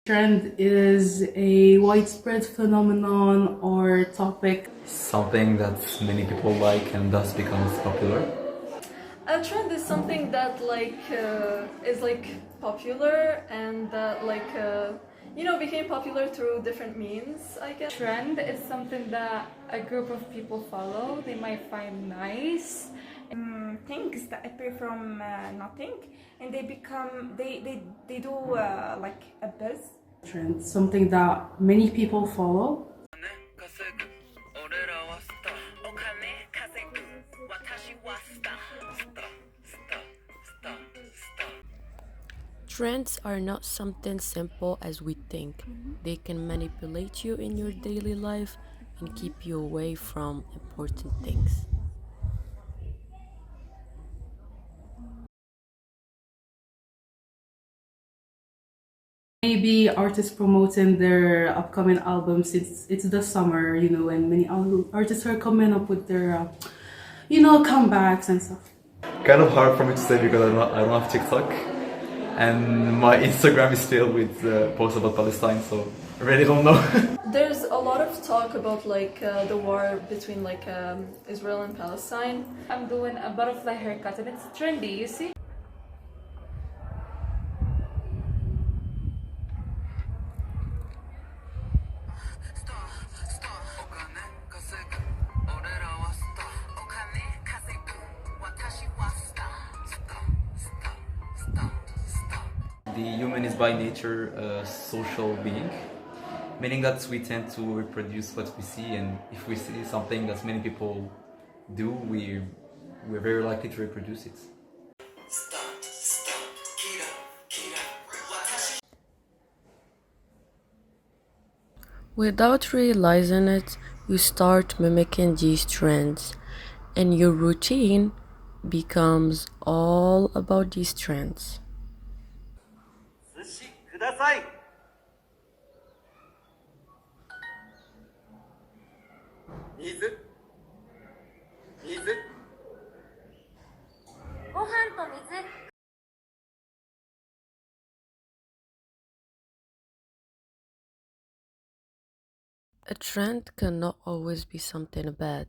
Trend is a widespread phenomenon or topic. Something that many people like and thus becomes popular. A trend is something that is popular and that became popular through different means, I guess. Trend is something that a group of people follow. They might find nice. Things that appear from nothing, and they do like a buzz. Trend, something that many people follow. Trends are not something simple as we think. They can manipulate you in your daily life and keep you away from important things. Maybe artists promoting their upcoming album since it's the summer, and many artists are coming up with their, comebacks and stuff. Kind of hard for me to say because I don't have TikTok, and my Instagram is filled with posts about Palestine, so I really don't know. There's a lot of talk about the war between Israel and Palestine. I'm doing a butterfly haircut and it's trendy, you see? The human is by nature a social being, meaning that we tend to reproduce what we see, and if we see something that many people do, we're very likely to reproduce it. Without realizing it, you start mimicking these trends, and your routine becomes all about these trends. 寿司ください。水。ご飯と水。A trend cannot always be something bad.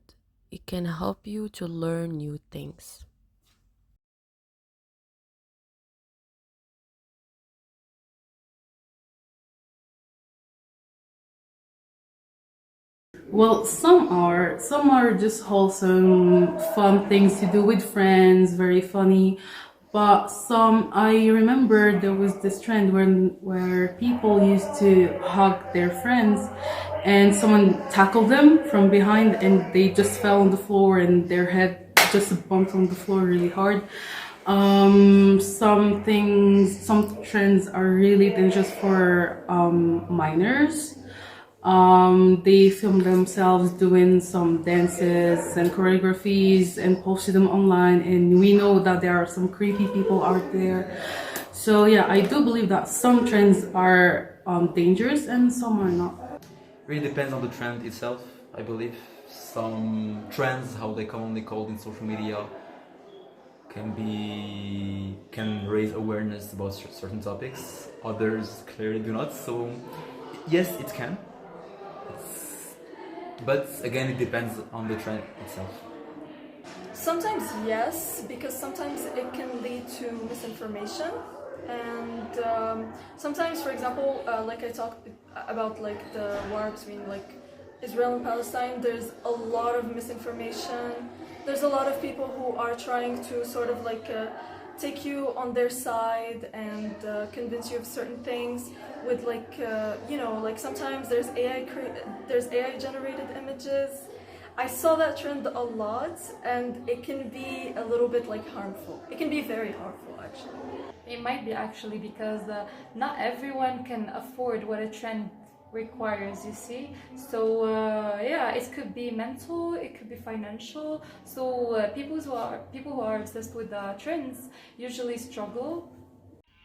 It can help you to learn new things. Well, some are just wholesome, fun things to do with friends, very funny. But some, I remember there was this trend where people used to hug their friends, and someone tackled them from behind, and they just fell on the floor, and their head just bumped on the floor really hard. Some trends are really dangerous for minors. They film themselves doing some dances and choreographies and posted them online, and we know that there are some creepy people out there. So yeah, I do believe that some trends are dangerous and some are not. Really depends on the trend itself, I believe. Some trends, how they commonly called in social media, can raise awareness about certain topics. Others clearly do not. So yes, it can. But again, it depends on the trend itself. Sometimes yes, because sometimes it can lead to misinformation, and sometimes, for example, like I talked about the war between Israel and Palestine, there's a lot of misinformation. There's a lot of people who are trying to sort of take you on their side and convince you of certain things with sometimes there's AI generated images. I saw that trend a lot, and it can be a little bit harmful. It can be very harmful, actually. It might be actually because not everyone can afford what a trend requires, you see. So yeah, it could be mental, it could be financial. So people who are obsessed with trends usually struggle.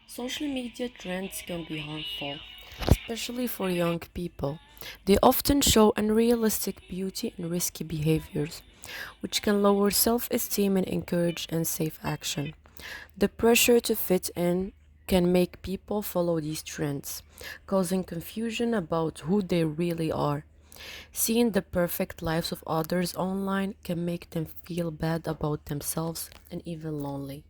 Social media trends can be harmful, especially for young people. They often show unrealistic beauty and risky behaviors, which can lower self esteem and encourage unsafe action. The pressure to fit in can make people follow these trends, causing confusion about who they really are. Seeing the perfect lives of others online can make them feel bad about themselves and even lonely.